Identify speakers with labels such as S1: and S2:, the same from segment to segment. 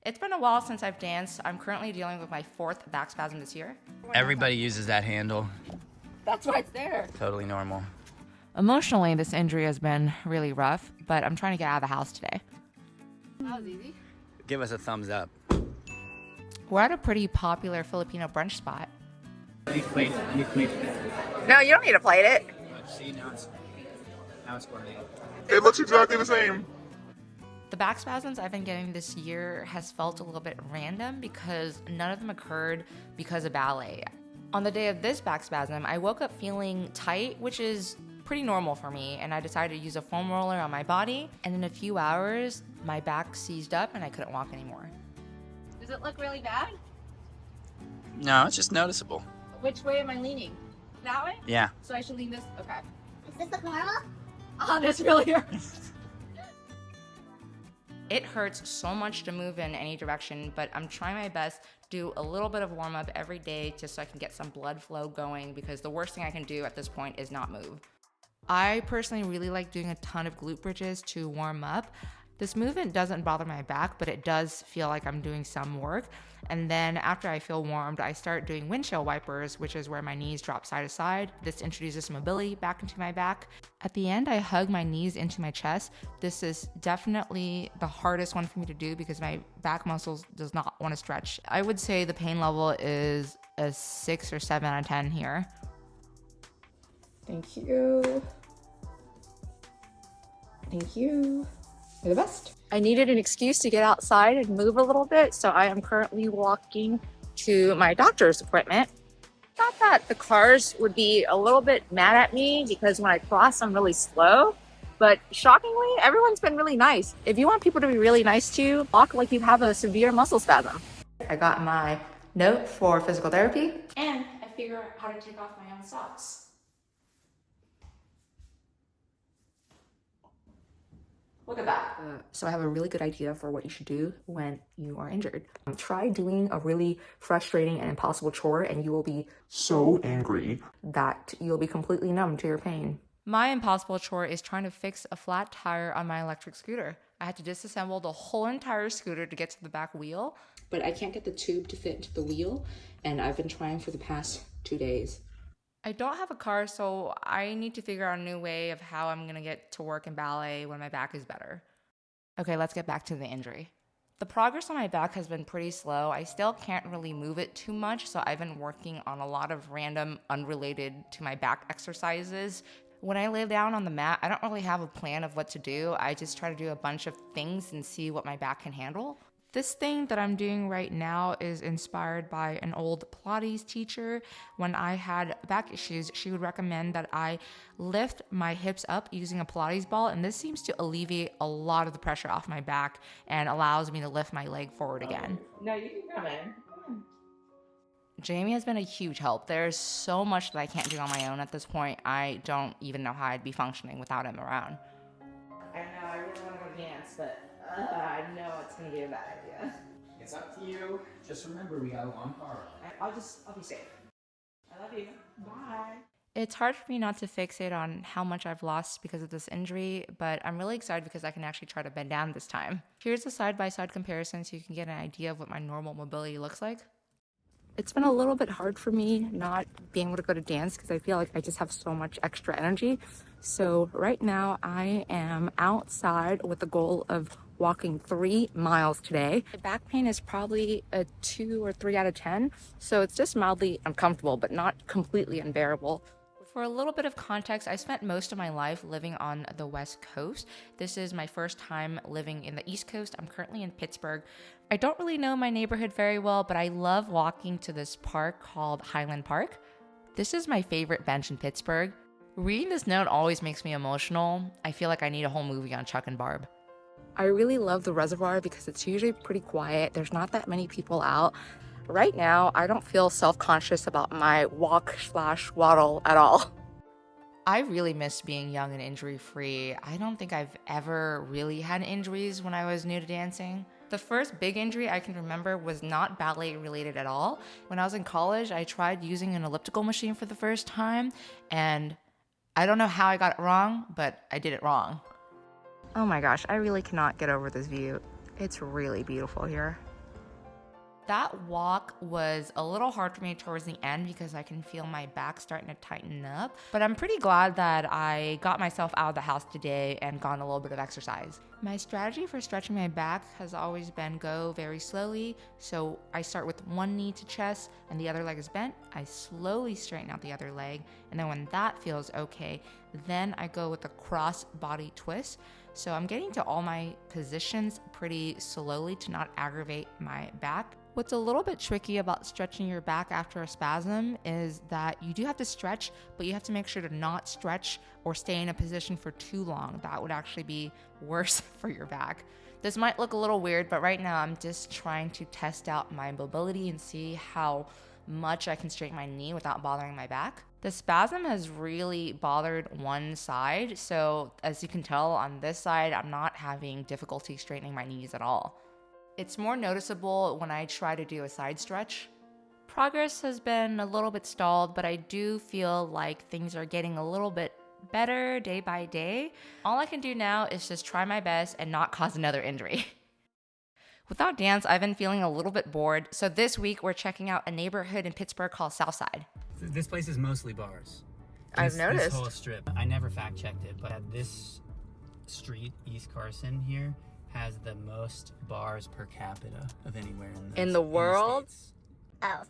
S1: It's been a while since I've danced. I'm currently dealing with my 4th back spasm this year.
S2: Everybody uses that handle.
S1: That's why it's there.
S2: Totally normal.
S1: Emotionally, this injury has been really rough, but I'm trying to get out of the house today. That was easy.
S2: Give us a thumbs up.
S1: We're at a pretty popular Filipino brunch spot.
S2: No,
S1: you don't need to plate it.
S2: See, now it's working.
S3: It looks exactly the same.
S1: The back spasms I've been getting this year has felt a little bit random because none of them occurred because of ballet. On the day of this back spasm, I woke up feeling tight, which is pretty normal for me, and I decided to use a foam roller on my body, and in a few hours, my back seized up and I couldn't walk anymore. Does it look really bad?
S2: No, it's just noticeable.
S1: Which way am I leaning? That way?
S2: Yeah.
S1: So I should lean this? Okay.
S4: Is this the normal?
S1: Oh, this really hurts. It hurts so much to move in any direction, but I'm trying my best to do a little bit of warm up every day just so I can get some blood flow going, because the worst thing I can do at this point is not move. I personally really like doing a ton of glute bridges to warm up. This movement doesn't bother my back, but it does feel like I'm doing some work. And then after I feel warmed, I start doing windshield wipers, which is where my knees drop side to side. This introduces some mobility back into my back. At the end, I hug my knees into my chest. This is definitely the hardest one for me to do because my back muscles does not want to stretch. I would say the pain level is a 6 or 7 out of 10 here. Thank you. Thank you. You're the best. I needed an excuse to get outside and move a little bit, so I am currently walking to my doctor's appointment. Thought that the cars would be a little bit mad at me because when I cross, I'm really slow. But shockingly, everyone's been really nice. If you want people to be really nice to you, walk like you have a severe muscle spasm. I got my note for physical therapy, and I figured out how to take off my own socks. Look at that. So I have a really good idea for what you should do when you are injured. Try doing a really frustrating and impossible chore and you will be
S3: So angry.
S1: that you'll be completely numb to your pain. My impossible chore is trying to fix a flat tire on my electric scooter. I had to disassemble the whole entire scooter to get to the back wheel, but I can't get the tube to fit into the wheel, and I've been trying for the past 2 days. I don't have a car, so I need to figure out a new way of how I'm gonna get to work in ballet when my back is better. Okay, let's get back to the injury. The progress on my back has been pretty slow. I still can't really move it too much, so I've been working on a lot of random, unrelated to my back exercises. When I lay down on the mat, I don't really have a plan of what to do. I just try to do a bunch of things and see what my back can handle. This thing that I'm doing right now is inspired by an old Pilates teacher. When I had back issues, she would recommend that I lift my hips up using a Pilates ball, and this seems to alleviate a lot of the pressure off my back and allows me to lift my leg forward again.
S5: No, you can come in.
S1: Jamie has been a huge help. There's so much that I can't do on my own at this point. I don't even know how I'd be functioning without him around.
S5: I know, I really want to go dance, but I know it's going to be a bad idea.
S2: It's up to you. Just remember, we got a long car.
S5: I'll be safe. I love you. Bye.
S1: It's hard for me not to fixate on how much I've lost because of this injury, but I'm really excited because I can actually try to bend down this time. Here's a side-by-side comparison so you can get an idea of what my normal mobility looks like. It's been a little bit hard for me not being able to go to dance because I feel like I just have so much extra energy. So right now I am outside with the goal of walking 3 miles today. My back pain is probably a 2 or 3 out of 10. So it's just mildly uncomfortable, but not completely unbearable. For a little bit of context, I spent most of my life living on the West Coast. This is my first time living in the East Coast. I'm currently in Pittsburgh. I don't really know my neighborhood very well, but I love walking to this park called Highland Park. This is my favorite bench in Pittsburgh. Reading this note always makes me emotional. I feel like I need a whole movie on Chuck and Barb. I really love the reservoir because it's usually pretty quiet. There's not that many people out. Right now, I don't feel self-conscious about my walk/waddle at all. I really miss being young and injury-free. I don't think I've ever really had injuries when I was new to dancing. The first big injury I can remember was not ballet related at all. When I was in college, I tried using an elliptical machine for the first time, and I don't know how I got it wrong, but I did it wrong. Oh my gosh, I really cannot get over this view. It's really beautiful here. That walk was a little hard for me towards the end because I can feel my back starting to tighten up, but I'm pretty glad that I got myself out of the house today and gotten a little bit of exercise. My strategy for stretching my back has always been go very slowly, so I start with one knee to chest and the other leg is bent. I slowly straighten out the other leg, and then when that feels okay, then I go with a cross body twist. So I'm getting to all my positions pretty slowly to not aggravate my back. What's a little bit tricky about stretching your back after a spasm is that you do have to stretch, but you have to make sure to not stretch or stay in a position for too long. That would actually be worse for your back. This might look a little weird, but right now I'm just trying to test out my mobility and see how much I can straighten my knee without bothering my back. The spasm has really bothered one side, so as you can tell on this side, I'm not having difficulty straightening my knees at all. It's more noticeable when I try to do a side stretch. Progress has been a little bit stalled, but I do feel like things are getting a little bit better day by day. All I can do now is just try my best and not cause another injury. Without dance, I've been feeling a little bit bored, so this week we're checking out a neighborhood in Pittsburgh called Southside.
S2: This place is mostly bars.
S1: I've noticed.
S2: This whole strip. I never fact checked it, but this street, East Carson here, has the most bars per capita of anywhere
S1: In the world?
S2: States.
S5: Oh.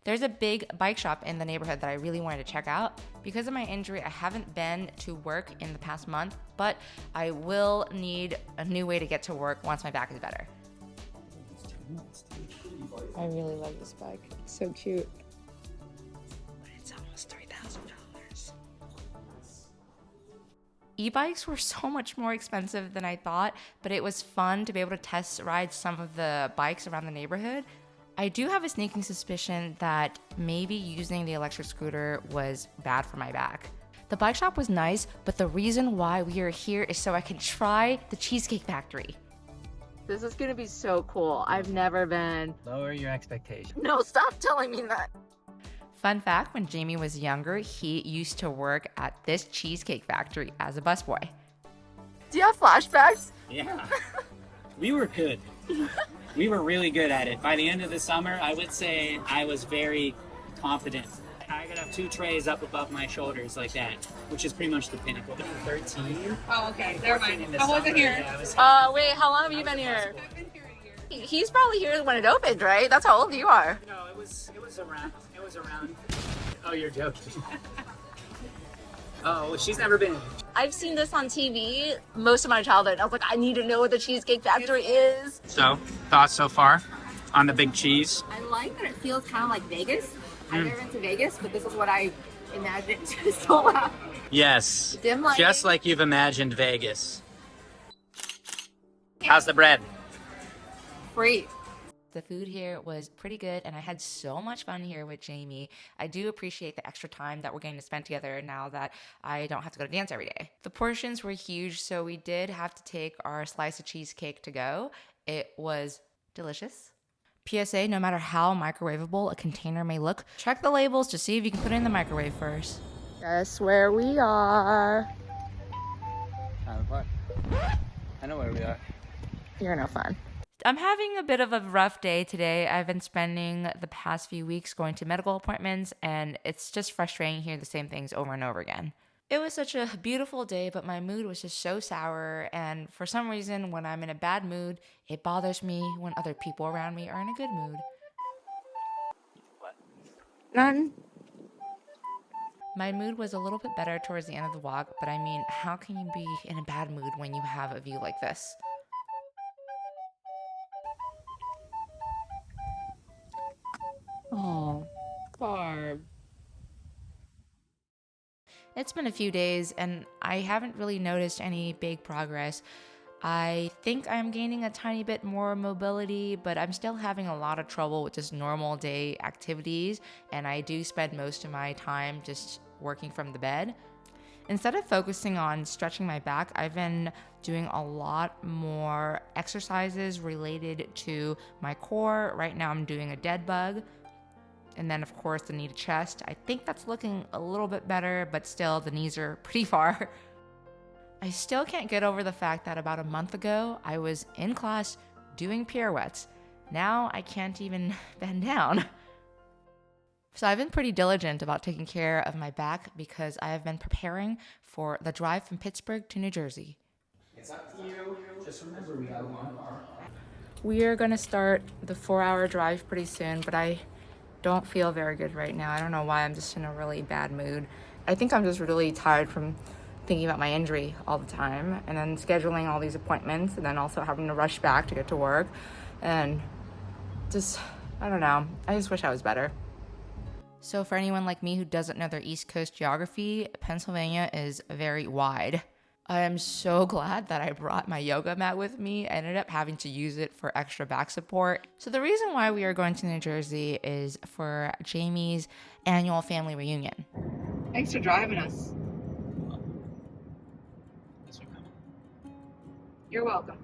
S1: There's a big bike shop in the neighborhood that I really wanted to check out. Because of my injury, I haven't been to work in the past month, but I will need a new way to get to work once my back is better.
S4: I really love this bike. It's so cute.
S1: But it's almost $3,000. E-bikes were so much more expensive than I thought, but it was fun to be able to test ride some of the bikes around the neighborhood. I do have a sneaking suspicion that maybe using the electric scooter was bad for my back. The bike shop was nice, but the reason why we are here is so I can try the Cheesecake Factory.
S4: This is gonna be so cool. I've never been.
S2: Lower your expectations.
S4: No, stop telling me that.
S1: Fun fact, when Jamie was younger, he used to work at this Cheesecake Factory as a busboy.
S4: Do you have flashbacks?
S2: Yeah. We were good. We were really good at it. By the end of the summer, I would say I was very confident. I could have 2 trays up above my shoulders like that, which is pretty much the pinnacle. 13.
S6: Oh, okay. Never mind. I wasn't here.
S4: Wait, how long have you been here? He's probably here when it opened, right? That's how old you are.
S2: No, it was around. It was around. Oh, you're joking. Oh, she's never been.
S4: I've seen this on TV most of my childhood. I was like, I need to know what the Cheesecake Factory is.
S2: So, thoughts so far on the big cheese?
S5: I like that it feels kind of like Vegas. I've never been to Vegas, but this is what I imagined it to so loud.
S2: Yes.
S5: Dim lighting.
S2: Just like you've imagined Vegas. How's the bread?
S5: Free.
S1: The food here was pretty good, and I had so much fun here with Jamie. I do appreciate the extra time that we're getting to spend together now that I don't have to go to dance every day. The portions were huge, so we did have to take our slice of cheesecake to go. It was delicious. PSA, no matter how microwavable a container may look, check the labels to see if you can put it in the microwave first.
S4: Guess where we are.
S2: I know where we are.
S4: You're no fun.
S1: I'm having a bit of a rough day today. I've been spending the past few weeks going to medical appointments, and it's just frustrating hearing the same things over and over again. It was such a beautiful day, but my mood was just so sour, and for some reason, when I'm in a bad mood, it bothers me when other people around me are in a good mood.
S2: What?
S4: None.
S1: My mood was a little bit better towards the end of the walk, but I mean, how can you be in a bad mood when you have a view like this?
S4: Oh, Barb.
S1: It's been a few days, and I haven't really noticed any big progress. I think I'm gaining a tiny bit more mobility, but I'm still having a lot of trouble with just normal day activities, and I do spend most of my time just working from the bed. Instead of focusing on stretching my back, I've been doing a lot more exercises related to my core. Right now I'm doing a dead bug. And then, of course, the knee to chest. I think that's looking a little bit better, but still, the knees are pretty far. I still can't get over the fact that about a month ago, I was in class doing pirouettes. Now I can't even bend down. So I've been pretty diligent about taking care of my back because I have been preparing for the drive from Pittsburgh to New Jersey.
S2: It's up to you. Just remember, we got one car.
S1: We are gonna start the 4-hour drive pretty soon, but I don't feel very good right now. I don't know why, I'm just in a really bad mood. I think I'm just really tired from thinking about my injury all the time and then scheduling all these appointments and then also having to rush back to get to work. And just, I don't know, I just wish I was better. So for anyone like me who doesn't know their East Coast geography, Pennsylvania is very wide. I am so glad that I brought my yoga mat with me. I ended up having to use it for extra back support. So the reason why we are going to New Jersey is for Jamie's annual family reunion.
S6: Thanks for driving us. You're welcome.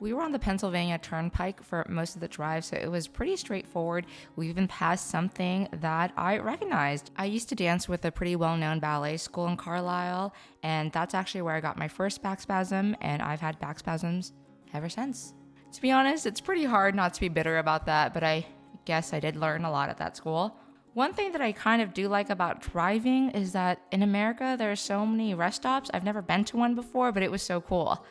S1: We were on the Pennsylvania Turnpike for most of the drive, so it was pretty straightforward. We even passed something that I recognized. I used to dance with a pretty well-known ballet school in Carlisle, and that's actually where I got my first back spasm, and I've had back spasms ever since. To be honest, it's pretty hard not to be bitter about that, but I guess I did learn a lot at that school. One thing that I kind of do like about driving is that in America, there are so many rest stops. I've never been to one before, but it was so cool.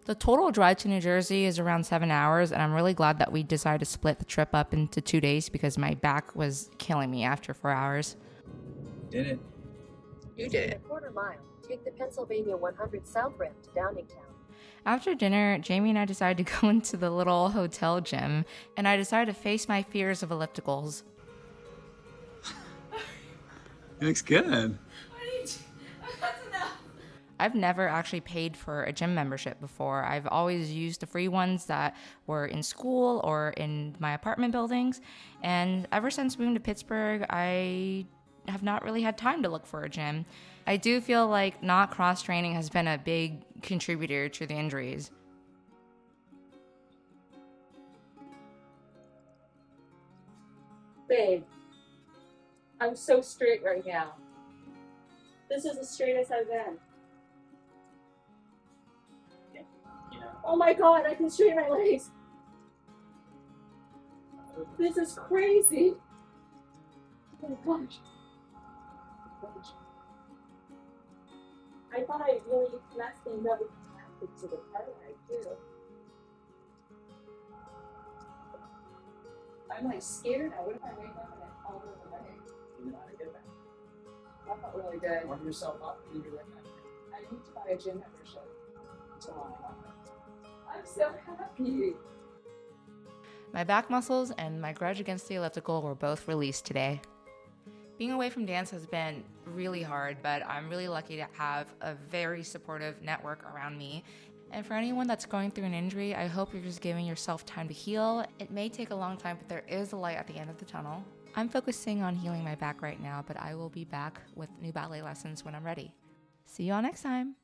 S1: The total drive to New Jersey is around 7 hours, and I'm really glad that we decided to split the trip up into 2 days because my back was killing me after 4 hours.
S2: Did it?
S6: You did
S7: A
S6: it.
S7: quarter mile. Take the Pennsylvania 100 South ramp to Downingtown.
S1: After dinner, Jamie and I decided to go into the little hotel gym, and I decided to face my fears of ellipticals.
S2: It looks good.
S1: I've never actually paid for a gym membership before. I've always used the free ones that were in school or in my apartment buildings. And ever since moving to Pittsburgh, I have not really had time to look for a gym. I do feel like not cross-training has been a big contributor to the injuries.
S8: Babe, I'm so straight right now. This is as straight as I've been. Oh my god, I can straighten my legs. This is crazy. Oh my gosh. I thought I really messed things up with the to the paralyzed too. I'm like scared now. What if I wake up and I fall over the leg?
S2: You know how to get back.
S8: That felt really good.
S2: Warm yourself up and you'll be right back.
S8: I need to buy a gym membership. I'm so happy.
S1: My back muscles and my grudge against the elliptical were both released today. Being away from dance has been really hard, but I'm really lucky to have a very supportive network around me. And for anyone that's going through an injury, I hope you're just giving yourself time to heal. It may take a long time, but there is a light at the end of the tunnel. I'm focusing on healing my back right now, but I will be back with new ballet lessons when I'm ready. See you all next time.